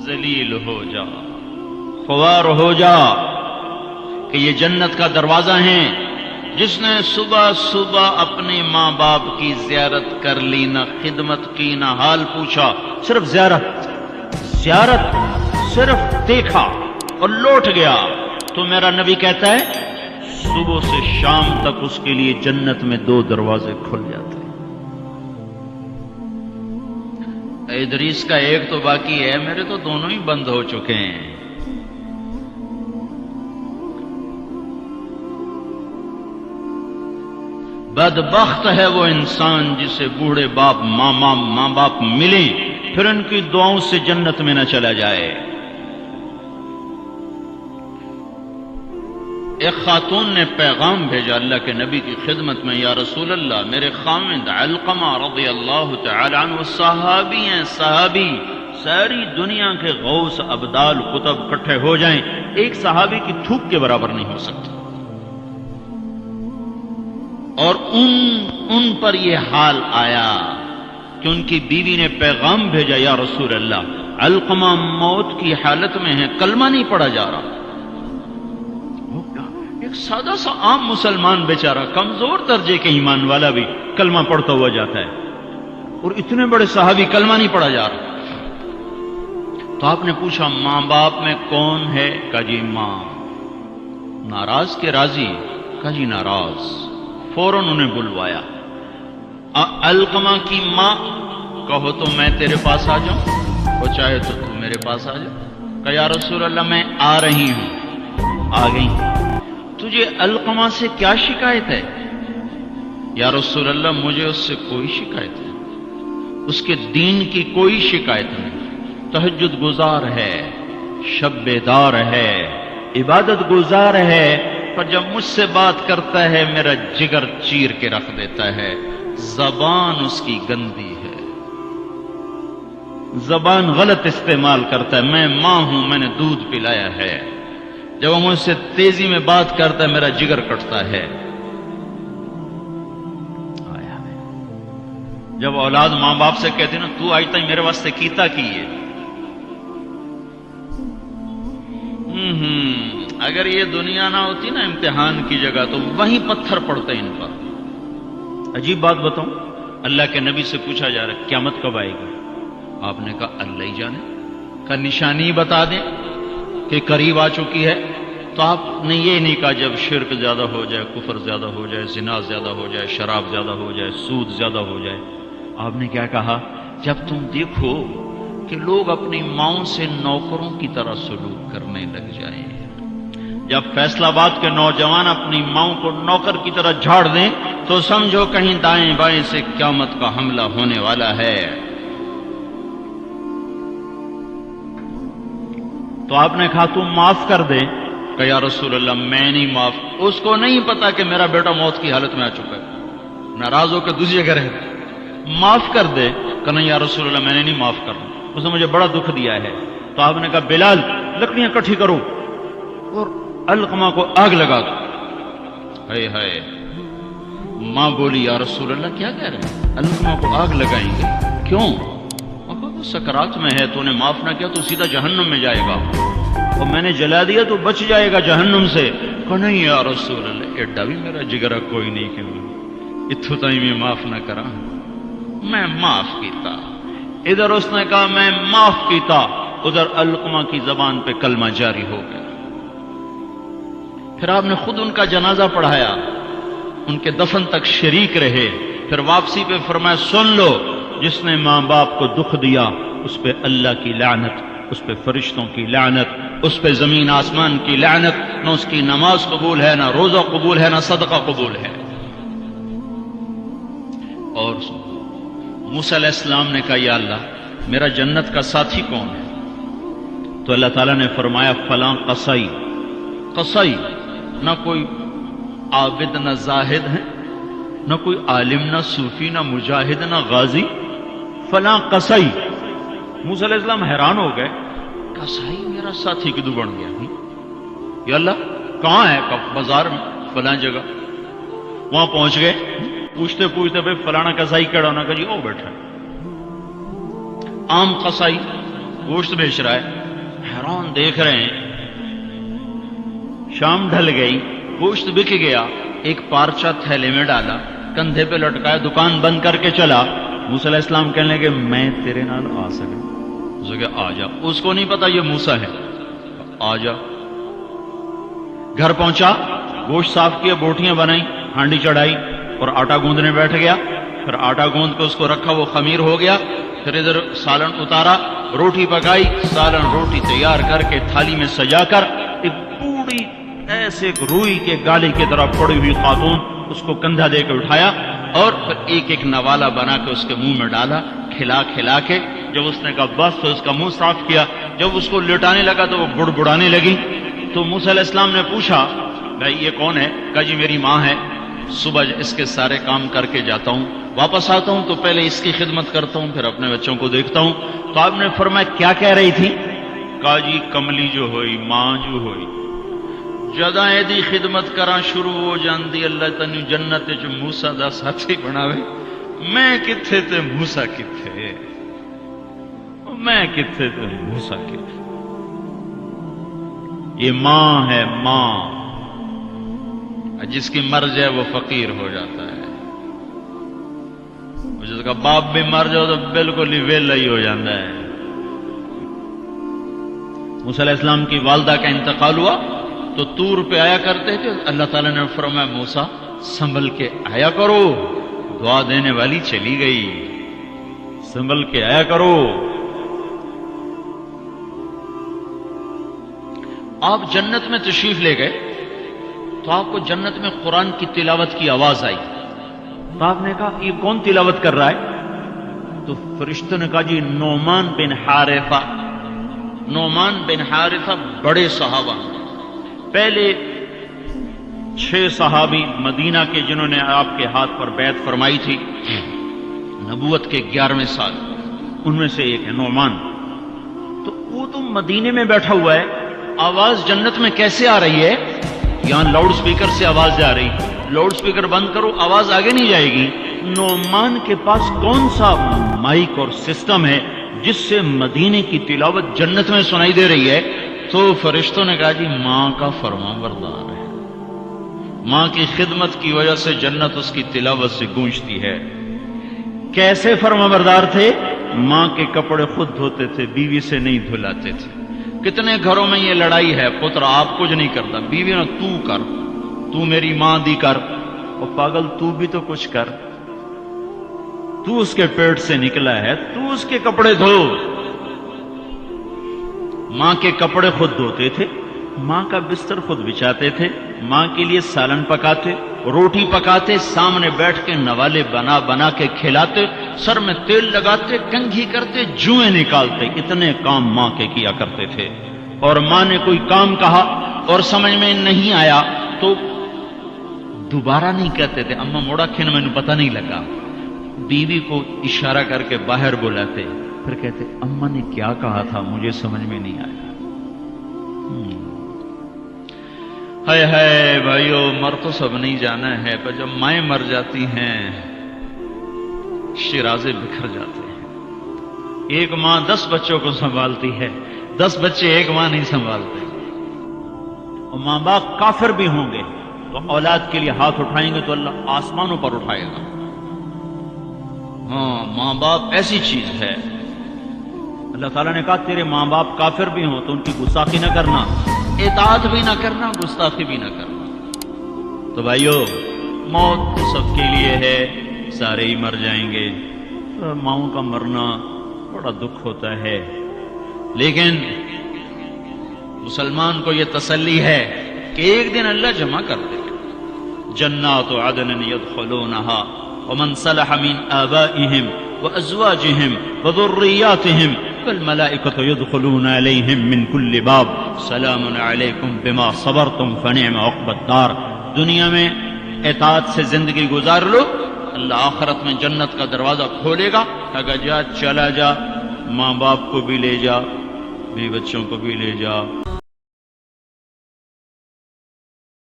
ذلیل ہو جا، خوار ہو جا کہ یہ جنت کا دروازہ ہے۔ جس نے صبح صبح اپنے ماں باپ کی زیارت کر لی، نہ خدمت کی نہ حال پوچھا، صرف زیارت صرف دیکھا اور لوٹ گیا، تو میرا نبی کہتا ہے صبح سے شام تک اس کے لیے جنت میں 2 دروازے کھل جاتے ہیں۔ ادریس کا ایک تو باقی ہے، میرے تو دونوں ہی بند ہو چکے ہیں۔ بدبخت ہے وہ انسان جسے بوڑھے باپ ماں باپ ملیں پھر ان کی دعاؤں سے جنت میں نہ چلا جائے۔ ایک خاتون نے پیغام بھیجا اللہ کے نبی کی خدمت میں، یا رسول اللہ، میرے خاوند علقمہ رضی اللہ تعالی عنہ صحابی ہیں، صحابی، ساری دنیا کے غوث ابدال کتب اکٹھے ہو جائیں، ایک صحابی کی تھوک کے برابر نہیں ہو سکتا۔ اور ان پر یہ حال آیا کہ ان کی بیوی نے پیغام بھیجا، یا رسول اللہ، علقمہ موت کی حالت میں ہے، کلمہ نہیں پڑھا جا رہا۔ ایک سادہ سا عام مسلمان بیچارہ، کمزور درجے کے ایمان والا بھی کلمہ پڑھتا ہوا جاتا ہے، اور اتنے بڑے صحابی کلمہ نہیں پڑھا جا رہا۔ تو آپ نے پوچھا ماں باپ میں کون ہے؟ کہا جی ماں۔ ناراض کے راضی؟ کہا جی ناراض۔ فوراً انہیں بلوایا۔ علقمہ کی ماں، کہو تو میں تیرے پاس آ جاؤں، وہ چاہے تو تم میرے پاس آ جاؤ۔ کہا یا رسول اللہ میں آ رہی ہوں۔ آ گئی۔ تجھے علقمہ سے کیا شکایت ہے؟ یا رسول اللہ مجھے اس سے کوئی شکایت نہیں، اس کے دین کی کوئی شکایت نہیں، تہجد گزار ہے، شب بیدار ہے، عبادت گزار ہے، پر جب مجھ سے بات کرتا ہے میرا جگر چیر کے رکھ دیتا ہے، زبان اس کی گندی ہے، زبان غلط استعمال کرتا ہے۔ میں ماں ہوں، میں نے دودھ پلایا ہے، جب وہ مجھ سے تیزی میں بات کرتا ہے میرا جگر کٹتا ہے۔ جب اولاد ماں باپ سے کہتے نا تو آج تک میرے واسطے کیتا کی ہے، اگر یہ دنیا نہ ہوتی نا امتحان کی جگہ تو وہیں پتھر پڑتے ان پر۔ عجیب بات بتاؤں، اللہ کے نبی سے پوچھا جا رہا ہے قیامت کب آئے گی؟ آپ نے کہا اللہ ہی جانے، کا نشانی بتا دیں کہ قریب آ چکی ہے؟ تو آپ نے یہ نہیں کہا جب شرک زیادہ ہو جائے، کفر زیادہ ہو جائے، زنا زیادہ ہو جائے، شراب زیادہ ہو جائے، سود زیادہ ہو جائے۔ آپ نے کیا کہا؟ جب تم دیکھو کہ لوگ اپنی ماؤں سے نوکروں کی طرح سلوک کرنے لگ جائیں، جب فیصلہ آباد کے نوجوان اپنی ماؤں کو نوکر کی طرح جھاڑ دیں تو سمجھو کہیں دائیں بائیں سے قیامت کا حملہ ہونے والا ہے۔ تو آپ نے کہا تم معاف کر دے؟ کہ یا رسول اللہ میں نہیں معاف، اس کو نہیں پتا کہ میرا بیٹا موت کی حالت میں آ چکا ہے، ناراض ہو کے دوسری جگہ رہے، معاف کر دے؟ کہ نہیں یا رسول اللہ میں نے نہیں معاف کرنا، اس نے مجھے بڑا دکھ دیا ہے۔ تو آپ نے کہا بلال لکڑیاں اکٹھی کرو اور علقمہ کو آگ لگا دو۔ ہائے ہائے، ماں بولی یا رسول اللہ کیا کہہ رہے ہیں، علقمہ کو آگ لگائیں گے؟ کیوں؟ وہ سکرات میں ہے، تو نے معاف نہ کیا تو سیدھا جہنم میں جائے گا، اور میں نے جلا دیا تو بچ جائے گا جہنم سے۔ کہ نہیں یا رسول اللہ ایڈا بھی میرا جگرا کوئی نہیں کہ اتھو تائی میں معاف نہ کرا، میں معاف کیتا۔ ادھر اس نے کہا میں معاف کیتا، ادھر علقمہ کی زبان پہ کلمہ جاری ہو گیا۔ پھر آپ نے خود ان کا جنازہ پڑھایا، ان کے دفن تک شریک رہے، پھر واپسی پہ فرمایا سن لو، جس نے ماں باپ کو دکھ دیا اس پہ اللہ کی لعنت، اس پہ فرشتوں کی لعنت، اس پہ زمین آسمان کی لعنت، نہ اس کی نماز قبول ہے، نہ روزہ قبول ہے، نہ صدقہ قبول ہے۔ اور موسیٰ علیہ السلام نے کہا یا اللہ میرا جنت کا ساتھی کون ہے؟ تو اللہ تعالیٰ نے فرمایا فلاں قصائی۔ قصائی نہ کوئی عابد نہ زاہد ہے، نہ کوئی عالم نہ صوفی نہ مجاہد نہ غازی، فلاں قصائی۔ موسیٰ علیہ السلام حیران ہو گئے، قصائی میرا ساتھی کدو بن گیا؟ یا اللہ کہاں ہے؟ بازار میں فلاں جگہ۔ وہاں پہنچ گئے، پوچھتے پوچھتے بھائی فلانا قصائی کہڑا ہونا؟ کہ جی وہ بیٹھا ہے۔ عام قصائی گوشت بیچ رہا ہے، حیران دیکھ رہے ہیں. شام ڈھل گئی، گوشت بک گیا، ایک پارچہ تھیلے میں ڈالا، کندھے پہ لٹکایا، دکان بند کر کے چلا. موسیٰ علیہ السلام کہنے لگے میں تیرے نال آ سکا؟ اس نے کہا آ جا. اس کو نہیں پتا یہ موسیٰ ہے. آ جا. گھر پہنچا، گوشت صاف کیا، بوٹیاں بنائی، ہانڈی چڑھائی اور آٹا گوندنے بیٹھ گیا. پھر آٹا گوند کے اس کو رکھا، وہ خمیر ہو گیا. پھر ادھر سالن اتارا، روٹی پکائی، سالن روٹی تیار کر کے تھالی میں سجا کر ایک بوڑھی ایسے ایک روئی کے گالی کی طرح پڑی ہوئی خاتون، اس کو کندھا دے کے اٹھایا اور پھر ایک ایک نوالا بنا کے اس کے منہ میں ڈالا، کھلا کھلا کے. جب اس نے کہا بس تو اس کا منہ صاف کیا. جب اس کو لٹانے لگا تو وہ بڑبڑانے لگی. تو موسیٰ علیہ السلام نے پوچھا بھائی یہ کون ہے؟ کہا جی میری ماں ہے، صبح اس کے سارے کام کر کے جاتا ہوں، واپس آتا ہوں تو پہلے اس کی خدمت کرتا ہوں، پھر اپنے بچوں کو دیکھتا ہوں. تو آپ نے فرمایا کیا کہہ رہی تھی؟ کہا جی کملی جو ہوئی، ماں جو ہوئی، جدا ایدی خدمت کراں شروع ہو جاندی، اللہ تنو جنت جو موسیٰ دا ساتھی بناوے. میں کتھے تے موسیٰ کتھے، میں کتھے تے موسیٰ کتھے. یہ ماں ہے، ماں. جس کی مر جائے وہ فقیر ہو جاتا ہے، جس کا باپ بھی مر جاؤ تو بالکل ہی ویلا ہی ہو جاتا ہے. موسیٰ علیہ السلام کی والدہ کا انتقال ہوا تو طور پہ آیا کرتے تھے. اللہ تعالیٰ نے فرمایا موسیٰ سنبھل کے آیا کرو، دعا دینے والی چلی گئی، سنبھل کے آیا کرو. آپ جنت میں تشریف لے گئے تو آپ کو جنت میں قرآن کی تلاوت کی آواز آئی. تو آپ نے کہا یہ کون تلاوت کر رہا ہے؟ تو فرشتوں نے کہا جی نعمان بن حارثہ. نعمان بن حارثہ بڑے صحابہ، پہلے 6 صحابی مدینہ کے جنہوں نے آپ کے ہاتھ پر بیعت فرمائی تھی نبوت کے 11ویں سال، ان میں سے ایک ہے نعمان. تو وہ تو مدینے میں بیٹھا ہوا ہے، آواز جنت میں کیسے آ رہی ہے؟ یہاں لاؤڈ سپیکر سے آواز جا رہی، لاؤڈ سپیکر بند کرو آواز آگے نہیں جائے گی. نعمان کے پاس کون سا مائک اور سسٹم ہے جس سے مدینے کی تلاوت جنت میں سنائی دے رہی ہے؟ تو فرشتوں نے کہا جی ماں کا فرمان بردار ہے، ماں کی خدمت کی وجہ سے جنت اس کی تلاوت سے گونجتی ہے. کیسے فرمان بردار تھے؟ ماں کے کپڑے خود دھوتے تھے، بیوی سے نہیں دھلاتے تھے. کتنے گھروں میں یہ لڑائی ہے، پتر آپ کچھ نہیں کرتا، بیوی نے تو کر، تو میری ماں دی کر. اور پاگل تو بھی تو کچھ کر، تو اس کے پیٹ سے نکلا ہے، تو اس کے کپڑے دھو. ماں کے کپڑے خود دھوتے تھے، ماں کا بستر خود بچھاتے تھے، ماں کے لیے سالن پکاتے، روٹی پکاتے، سامنے بیٹھ کے نوالے بنا بنا کے کھلاتے، سر میں تیل لگاتے، کنگھی کرتے، جوئیں نکالتے. اتنے کام ماں کے کیا کرتے تھے. اور ماں نے کوئی کام کہا اور سمجھ میں نہیں آیا تو دوبارہ نہیں کہتے تھے اماں موڑا کھن میں پتہ نہیں لگا. بیوی کو اشارہ کر کے باہر بلاتے، پھر کہتے اماں نے کیا کہا تھا مجھے سمجھ میں نہیں آیا. ہائے ہائے بھائیو، مر تو سب نہیں جانا ہے، پر جب مائیں مر جاتی ہیں شیرازے بکھر جاتے ہیں. ایک ماں 10 بچوں کو سنبھالتی ہے، 10 بچے ایک ماں نہیں سنبھالتے. اور ماں باپ کافر بھی ہوں گے تو اولاد کے لیے ہاتھ اٹھائیں گے تو اللہ آسمانوں پر اٹھائے گا. ہاں ماں باپ ایسی چیز ہے. اللہ تعالیٰ نے کہا تیرے ماں باپ کافر بھی ہوں تو ان کی گستاخی نہ کرنا، اطاعت بھی نہ کرنا، گستاخی بھی نہ کرنا. تو بھائیو موت تو سب کے لیے ہے، سارے ہی مر جائیں گے. ماؤں کا مرنا بڑا دکھ ہوتا ہے، لیکن مسلمان کو یہ تسلی ہے کہ ایک دن اللہ جمع کر دے گا. جنات عدن يدخلونها ومن صلح من آبائهم وأزواجهم وذرياتهم والملائكة يدخلون عليهم من كل باب سلام عليكم بما صبرتم فنعم عقبى الدار. دنیا میں اطاعت سے زندگی گزار لو، اللہ آخرت میں جنت کا دروازہ کھولے گا. اگر جا چلا جا، ماں باپ کو بھی لے جا، بیوی بچوں کو بھی لے جا،